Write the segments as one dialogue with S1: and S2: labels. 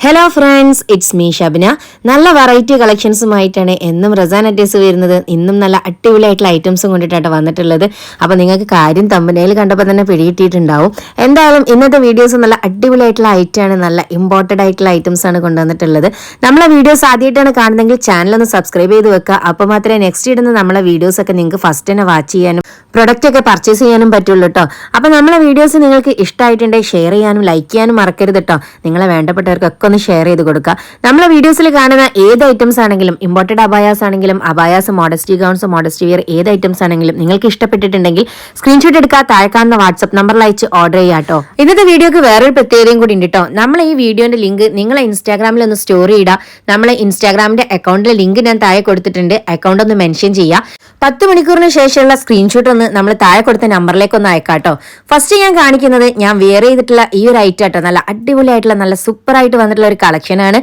S1: Hello friends, it's me Shabna. നല്ല variety കളക്ഷൻസുമായിട്ടാണ് എന്നും റസാൻ അറ്റേഴ്സ് വരുന്നത്. ഇന്നും നല്ല അടിപൊളിയായിട്ടുള്ള ഐറ്റംസും കൊണ്ടിട്ടാണ് വന്നിട്ടുള്ളത്. അപ്പോൾ നിങ്ങൾക്ക് കാര്യം തമ്പനയിൽ കണ്ടപ്പോൾ തന്നെ പിടികിട്ടിയിട്ടുണ്ടാവും. എന്തായാലും ഇന്നത്തെ വീഡിയോസ് നല്ല അടിപൊളിയായിട്ടുള്ള ഐറ്റമാണ്, നല്ല ഇമ്പോർട്ടഡ് ആയിട്ടുള്ള ഐറ്റംസ് ആണ് കൊണ്ടുവന്നിട്ടുള്ളത്. നമ്മളെ വീഡിയോസ് ആദ്യമായിട്ടാണ് കാണുന്നതെങ്കിൽ ചാനലൊന്ന് സബ്സ്ക്രൈബ് ചെയ്ത് വെക്കുക. അപ്പോൾ മാത്രമേ നെക്സ്റ്റ് ഇടുന്ന നമ്മളെ വീഡിയോസ് ഒക്കെ നിങ്ങൾക്ക് ഫസ്റ്റ് തന്നെ വാച്ച് ചെയ്യാനും പ്രൊഡക്റ്റ് ഒക്കെ പർച്ചേസ് ചെയ്യാനും പറ്റുള്ളൂ കേട്ടോ. അപ്പോൾ നമ്മളെ വീഡിയോസ് നിങ്ങൾക്ക് ഇഷ്ടമായിട്ടുണ്ടെങ്കിൽ ഷെയർ ചെയ്യാനും ലൈക്ക് ചെയ്യാനും മറക്കരുത് കേട്ടോ. നിങ്ങളെ വേണ്ടപ്പെട്ടവർക്കൊക്കെ ഒന്ന് ഷെയർ ചെയ്ത് കൊടുക്കുക. നമ്മളെ വീഡിയോസിൽ കാണുന്ന ഏത് ഐറ്റംസ് ആണെങ്കിലും, ഇമ്പോർട്ടഡ് അബായാസ് ആണെങ്കിലും, abayas, modesty gowns, modesty wear ഏത് ഐറ്റംസ് ആണെങ്കിലും നിങ്ങൾക്ക് ഇഷ്ടപ്പെട്ടിട്ടുണ്ടെങ്കിൽ സ്ക്രീൻഷോട്ട് എടുക്കുക, താഴെ കാണുന്ന വാട്സ്ആപ്പ് നമ്പറിൽ അയച്ച് ഓർഡർ ചെയ്യാട്ടോ. ഇന്നത്തെ വീഡിയോക്ക് വേറൊരു പ്രത്യേകതയും കൂടി ഉണ്ട് കേട്ടോ. നമ്മളെ ഈ വീഡിയോന്റെ ലിങ്ക് നിങ്ങളെ ഇൻസ്റ്റാഗ്രാമിൽ ഒന്ന് സ്റ്റോറി ഇടുക. നമ്മളെ ഇൻസ്റ്റാഗ്രാമിന്റെ അക്കൗണ്ടിലെ ലിങ്ക് ഞാൻ താഴെ കൊടുത്തിട്ടുണ്ട്. അക്കൗണ്ട് ഒന്ന് മെൻഷൻ ചെയ്യുക. 10 മണിക്കൂറിന് ശേഷമുള്ള സ്ക്രീൻഷോട്ട് ഒന്ന് നമ്മൾ താഴെ കൊടുത്ത നമ്പറിലേക്ക് ഒന്ന് അയക്കാട്ടോ. ഫസ്റ്റ് ഞാൻ കാണിക്കുന്നത് ഞാൻ വെയർ ചെയ്തിട്ടുള്ള ഈ ഒരു ഐറ്റം ആട്ടോ. നല്ല അടിപൊളിയായിട്ടുള്ള നല്ല സൂപ്പർ ആയിട്ട് വന്നിട്ടുള്ള ഒരു കളക്ഷൻ ആണ്.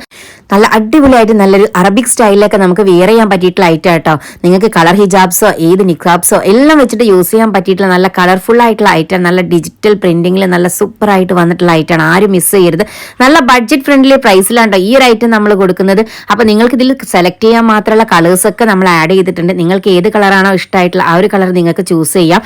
S1: നല്ല അടിപൊളിയായിട്ട് നല്ലൊരു അറബിക് സ്റ്റൈലിലൊക്കെ നമുക്ക് വെയർ ചെയ്യാൻ പറ്റിയിട്ടുള്ള ഐറ്റം ആട്ടോ. നിങ്ങൾക്ക് കളർ ഹിജാബ്സോ ഏത് നിഖാബ്സോ എല്ലാം വെച്ചിട്ട് യൂസ് ചെയ്യാൻ പറ്റിയിട്ടുള്ള നല്ല കളർഫുൾ ആയിട്ടുള്ള ഐറ്റം, നല്ല ഡിജിറ്റൽ പ്രിന്റിംഗിൽ നല്ല സൂപ്പർ ആയിട്ട് വന്നിട്ടുള്ള ഐറ്റം ആണ്. ആരും മിസ് ചെയ്യരുത്. നല്ല ബഡ്ജറ്റ് ഫ്രണ്ട്ലി പ്രൈസിലാണ്ടോ ഈ ഒരു ഐറ്റം നമ്മൾ കൊടുക്കുന്നത്. അപ്പൊ നിങ്ങൾക്ക് ഇതിൽ സെലക്ട് ചെയ്യാൻ മാത്രമുള്ള കളേഴ്സ് ഒക്കെ നമ്മൾ ആഡ് ചെയ്തിട്ടുണ്ട്. നിങ്ങൾക്ക് ഏത് കളറാണോ ഇഷ്ടമായിട്ടുള്ള ആ ഒരു കളർ നിങ്ങൾക്ക് ചൂസ് ചെയ്യാം.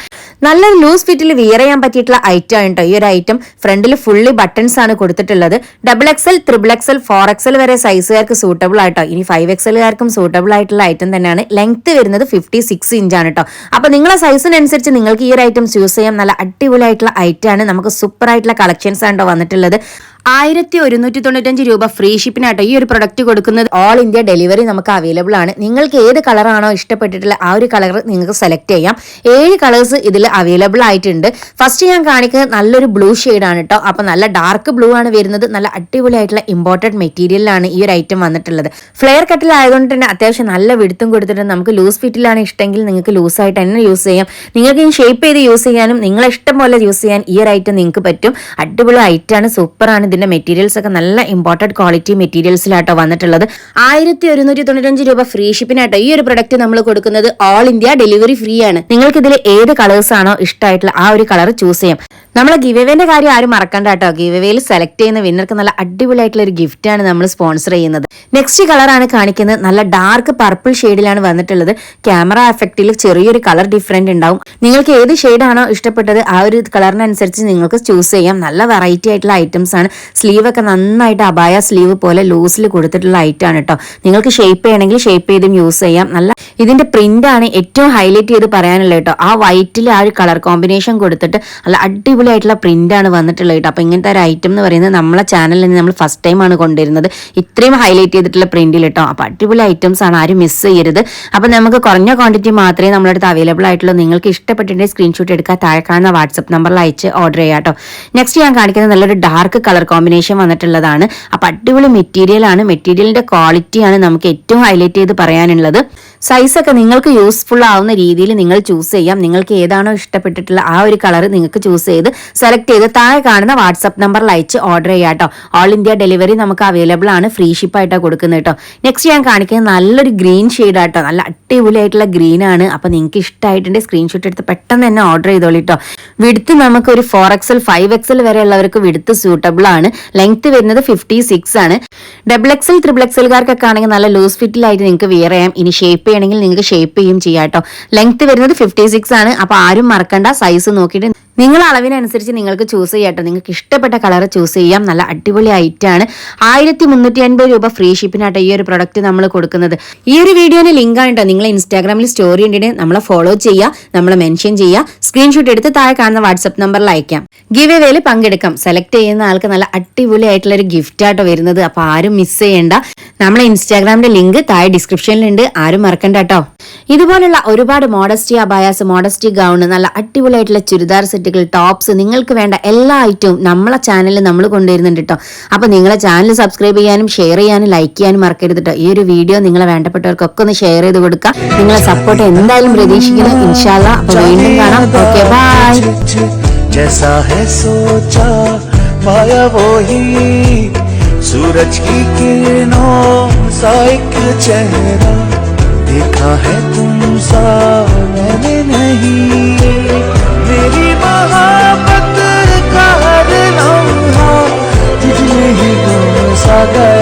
S1: നല്ലൊരു ലൂസ് ഫിറ്റിൽ വിയർ ചെയ്യാൻ പറ്റിയിട്ടുള്ള ഐറ്റം ആണ് കേട്ടോ ഈ ഒരു ഐറ്റം. ഫ്രണ്ടിൽ ഫുള്ളി ബട്ടൺസ് ആണ് കൊടുത്തിട്ടുള്ളത്. XXL, XXL, 4XL വരെ സൈസുകാർക്ക് സൂട്ടബിൾ ആയിട്ടോ. ഇനി 5XLകാർക്കും സൂട്ടബിൾ ആയിട്ടുള്ള ഐറ്റം തന്നെയാണ്. ലെങ്ത് വരുന്നത് 56 ഇഞ്ചാണ് കേട്ടോ. അപ്പൊ നിങ്ങളെ സൈസിനനുസരിച്ച് നിങ്ങൾക്ക് ഈ ഒരു ഐറ്റം ചൂസ് ചെയ്യാം. നല്ല അടിപൊളിയായിട്ടുള്ള ഐറ്റം ആണ്. നമുക്ക് സൂപ്പർ ആയിട്ടുള്ള കളക്ഷൻസ് ആണ് വന്നിട്ടുള്ളത്. 1195 രൂപ ഫ്രീ ഷിപ്പിനാട്ടോ ഈ ഒരു പ്രൊഡക്റ്റ് കൊടുക്കുന്നത്. ഓൾ ഇന്ത്യ ഡെലിവറി നമുക്ക് അവൈലബിൾ ആണ്. നിങ്ങൾക്ക് ഏത് കളറാണോ ഇഷ്ടപ്പെട്ടിട്ടുള്ള ആ ഒരു കളർ നിങ്ങൾക്ക് സെലക്ട് ചെയ്യാം. 7 കളേഴ്സ് ഇതിൽ അവൈലബിൾ ആയിട്ടുണ്ട്. ഫസ്റ്റ് ഞാൻ കാണിക്കുന്നത് നല്ലൊരു ബ്ലൂ ആണ് കേട്ടോ. അപ്പൊ നല്ല ഡാർക്ക് ബ്ലൂ ആണ് വരുന്നത്. നല്ല അടിപൊളിയായിട്ടുള്ള ഇമ്പോർട്ടഡ് മെറ്റീരിയലാണ് ഈ ഒരു ഐറ്റം വന്നിട്ടുള്ളത്. ഫ്ലെയർ കട്ടിലായതുകൊണ്ട് തന്നെ അത്യാവശ്യം നല്ല വിടുത്തും കൊടുത്തിട്ട് നമുക്ക് ലൂസ് ഫിറ്റിലാണ് ഇഷ്ടമെങ്കിൽ നിങ്ങൾക്ക് ലൂസ് ആയിട്ട് തന്നെ യൂസ് ചെയ്യാം. നിങ്ങൾക്ക് ഈ ഷേപ്പ് ചെയ്ത് യൂസ് ചെയ്യാനും നിങ്ങളെ ഇഷ്ടം പോലെ യൂസ് ചെയ്യാൻ ഈ ഒരു ഐറ്റം നിങ്ങൾക്ക് പറ്റും. അടിപൊളി ഐറ്റം ആണ്, സൂപ്പർ ആണ്. ഇതിന്റെ മെറ്റീരിയൽസ് ഒക്കെ നല്ല ഇമ്പോർട്ടഡ് ക്വാളിറ്റി മെറ്റീരിയൽസിലാട്ടോ വന്നിട്ടുള്ളത്. 1195 രൂപ ഫ്രീ ഷിപ്പിനാട്ടോ ഈ ഒരു പ്രൊഡക്റ്റ് നമ്മൾ കൊടുക്കുന്നത്. ഓൾ ഇന്ത്യ ഡെലിവറി ഫ്രീ ആണ്. നിങ്ങൾക്ക് ഇതിൽ ഏത് കളേഴ്സ് ആണോ ഇഷ്ടമായിട്ടുള്ള ആ ഒരു കളർ ചൂസ് ചെയ്യാം. നമ്മളെ ഗിവ് കാര്യം ആരും മറക്കണ്ട കേട്ടോ. ഗിവ് സെലക്ട് ചെയ്യുന്ന വിന്നർക്ക് നല്ല അടിപൊളിയായിട്ടുള്ള ഒരു ഗിഫ്റ്റ് ആണ് നമ്മൾ സ്പോൺസർ ചെയ്യുന്നത്. നെക്സ്റ്റ് കളറാണ് കാണിക്കുന്നത്. നല്ല ഡാർക്ക് പർപ്പിൾ ഷെയ്ഡിലാണ് വന്നിട്ടുള്ളത്. ക്യാമറ എഫക്റ്റിൽ ചെറിയൊരു കളർ ഡിഫറൻറ്റ് ഉണ്ടാവും. നിങ്ങൾക്ക് ഏത് ഷെയ്ഡാണോ ഇഷ്ടപ്പെട്ടത് ആ ഒരു കളറിനനുസരിച്ച് നിങ്ങൾക്ക് ചൂസ് ചെയ്യാം. നല്ല വെറൈറ്റി ആയിട്ടുള്ള ഐറ്റംസ് ആണ്. സ്ലീവ് ഒക്കെ നന്നായിട്ട് അബായ സ്ലീവ് പോലെ ലൂസിൽ കൊടുത്തിട്ടുള്ള ഐറ്റം ആണ് കേട്ടോ. നിങ്ങൾക്ക് ഷേപ്പ് ചെയ്യണമെങ്കിൽ ഷേപ്പ് ചെയ്തും യൂസ് ചെയ്യാം. നല്ല ഇതിന്റെ പ്രിന്റ് ആണ് ഏറ്റവും ഹൈലൈറ്റ് ചെയ്ത് പറയാനുള്ളത് കേട്ടോ. ആ വൈറ്റിൽ ആ ഒരു കളർ കോമ്പിനേഷൻ കൊടുത്തിട്ട് നല്ല അടിപൊളിയായിട്ടുള്ള പ്രിന്റ് ആണ് വന്നിട്ടുള്ളത് കേട്ടോ. അപ്പൊ ഇങ്ങനത്തെ ഒരു ഐറ്റം എന്ന് പറയുന്നത് നമ്മളെ ചാനലിൽ നിന്ന് നമ്മൾ ഫസ്റ്റ് ടൈം ആണ് കൊണ്ടുവരുന്നത്. ഇത്രയും ഹൈലൈറ്റ് ചെയ്തിട്ടുള്ള പ്രിന്റിൽ കേട്ടോ. അപ്പൊ അടിപൊളി ഐറ്റംസ് ആണ്, ആരും മിസ് ചെയ്യരുത്. അപ്പൊ നമുക്ക് കുറഞ്ഞ ക്വാണ്ടിറ്റി മാത്രമേ നമ്മുടെ അടുത്ത് അവൈലബിൾ ആയിട്ടുള്ളൂ. നിങ്ങൾക്ക് ഇഷ്ടപ്പെട്ടിട്ടുണ്ടെങ്കിൽ സ്ക്രീൻഷോട്ട് എടുക്കുക, താഴെ കാണുന്ന വാട്സ്ആപ്പ് നമ്പറിൽ അയച്ച് ഓർഡർ ചെയ്യാം കേട്ടോ. നെക്സ്റ്റ് ഞാൻ കാണിക്കുന്നത് നല്ലൊരു ഡാർക്ക് കളർ കോമ്പിനേഷൻ വന്നിട്ടുള്ളതാണ്. അപ്പൊ അടിപൊളി മെറ്റീരിയൽ ആണ്. മെറ്റീരിയലിന്റെ ക്വാളിറ്റിയാണ് നമുക്ക് ഏറ്റവും ഹൈലൈറ്റ് ചെയ്ത് പറയാനുള്ളത്. സൈസൊക്കെ നിങ്ങൾക്ക് യൂസ്ഫുൾ ആവുന്ന രീതിയിൽ നിങ്ങൾ ചൂസ് ചെയ്യാം. നിങ്ങൾക്ക് ഏതാണോ ഇഷ്ടപ്പെട്ടിട്ടുള്ള ആ ഒരു കളർ നിങ്ങൾക്ക് ചൂസ് ചെയ്ത് സെലക്ട് ചെയ്ത് താഴെ കാണുന്ന വാട്സ്ആപ്പ് നമ്പറിൽ അയച്ച് ഓർഡർ ചെയ്യാം കേട്ടോ. ഓൾ ഇന്ത്യ ഡെലിവറി നമുക്ക് അവൈലബിൾ ആണ്. ഫ്രീ ഷിപ്പായിട്ടാണ് കൊടുക്കുന്നത് കേട്ടോ. നെക്സ്റ്റ് ഞാൻ കാണിക്കുന്നത് നല്ലൊരു ഗ്രീൻ ഷെയ്ഡ് ആട്ടോ. നല്ല അടിപൊളിയായിട്ടുള്ള ഗ്രീൻ ആണ്. അപ്പൊ നിങ്ങൾക്ക് ഇഷ്ടമായിട്ടുണ്ടെങ്കിൽ സ്ക്രീൻഷോട്ട് എടുത്ത് പെട്ടെന്ന് തന്നെ ഓർഡർ ചെയ്തോളൂ കേട്ടോ. വിടുത്ത് നമുക്ക് ഒരു 4XL, 5XL വരെ ഉള്ളവർക്ക് വിടുത്ത് സൂട്ടബിൾ ആണ്. ലെങ്ത് വരുന്നത് 56 ആണ്. XXL, XXLകാർക്കൊക്കെ ആണെങ്കിൽ നല്ല ലൂസ് ഫിറ്റിലായിട്ട് നിങ്ങൾക്ക് വിയർ ചെയ്യാം. ഇനി ഷേപ്പ് ചെയ്യണമെങ്കിൽ നിങ്ങൾക്ക് ഷേപ്പ് ചെയ്യും ചെയ്യാം കേട്ടോ. ലെങ്ത് വരുന്നത് 56 ആണ്. അപ്പൊ ആരും മറക്കണ്ട, സൈസ് നോക്കിയിട്ട് നിങ്ങൾ അളവിനനുസരിച്ച് നിങ്ങൾക്ക് ചൂസ് ചെയ്യാട്ടോ. നിങ്ങൾക്ക് ഇഷ്ടപ്പെട്ട കളർ ചൂസ് ചെയ്യാം. നല്ല അടിപൊളി ഐറ്റം ആണ്. 1350 രൂപ ഫ്രീ ഷിപ്പിനാട്ടോ ഈ ഒരു പ്രൊഡക്റ്റ് നമ്മൾ കൊടുക്കുന്നത്. ഈ ഒരു വീഡിയോന് ലിങ്ക് ആണ് കേട്ടോ. നിങ്ങൾ ഇൻസ്റ്റാഗ്രാമിൽ സ്റ്റോറി ഉണ്ടെങ്കിൽ നമ്മളെ ഫോളോ ചെയ്യുക, നമ്മളെ മെൻഷൻ ചെയ്യുക, സ്ക്രീൻഷോട്ട് എടുത്ത് താഴെ കാണുന്ന വാട്സ്ആപ്പ് നമ്പറിൽ അയക്കാം. ഗിവ് എവേയിൽ പങ്കെടുക്കാം. സെലക്ട് ചെയ്യുന്ന ആൾക്ക് നല്ല അടിപൊളി ആയിട്ടുള്ള ഒരു ഗിഫ്റ്റ് ആട്ടോ വരുന്നത്. അപ്പൊ ആരും മിസ് ചെയ്യേണ്ട. നമ്മളെ ഇൻസ്റ്റാഗ്രാമിന്റെ ലിങ്ക് താഴെ ഡിസ്ക്രിപ്ഷനിലുണ്ട്, ആരും മറക്കണ്ട കേട്ടോ. ഇതുപോലുള്ള ഒരുപാട് മോഡസ്റ്റി അബായാസ്, മോഡസ്റ്റി ഗൗൺ, നല്ല അടിപൊളിയായിട്ടുള്ള ചുരിദാർ സെറ്റുകൾ, ടോപ്സ്, നിങ്ങൾക്ക് വേണ്ട എല്ലാ ഐറ്റവും നമ്മളെ ചാനലിൽ നമ്മൾ കൊണ്ടുവരുന്നുണ്ട് കേട്ടോ. അപ്പൊ നിങ്ങളെ ചാനൽ സബ്സ്ക്രൈബ് ചെയ്യാനും ഷെയർ ചെയ്യാനും ലൈക്ക് ചെയ്യാനും മറക്കരുത് കേട്ടോ. ഈ ഒരു വീഡിയോ നിങ്ങളെ വേണ്ടപ്പെട്ടവർക്കൊക്കെ ഒന്ന് ഷെയർ ചെയ്ത് കൊടുക്കുക. നിങ്ങളെ സപ്പോർട്ട് എന്തായാലും പ്രതീക്ഷിക്കുന്നു. ഇൻഷാ അല്ലാഹ്. അപ്പൊ വീണ്ടും കാണാം. Okay, bye.
S2: जैसा है सोचा पाया वो ही सूरज की किरणों सा एक चेहरा देखा है तुम सा मैंने नहीं मेरी मोहब्बत का हर लम्हा तुझ में ही सागर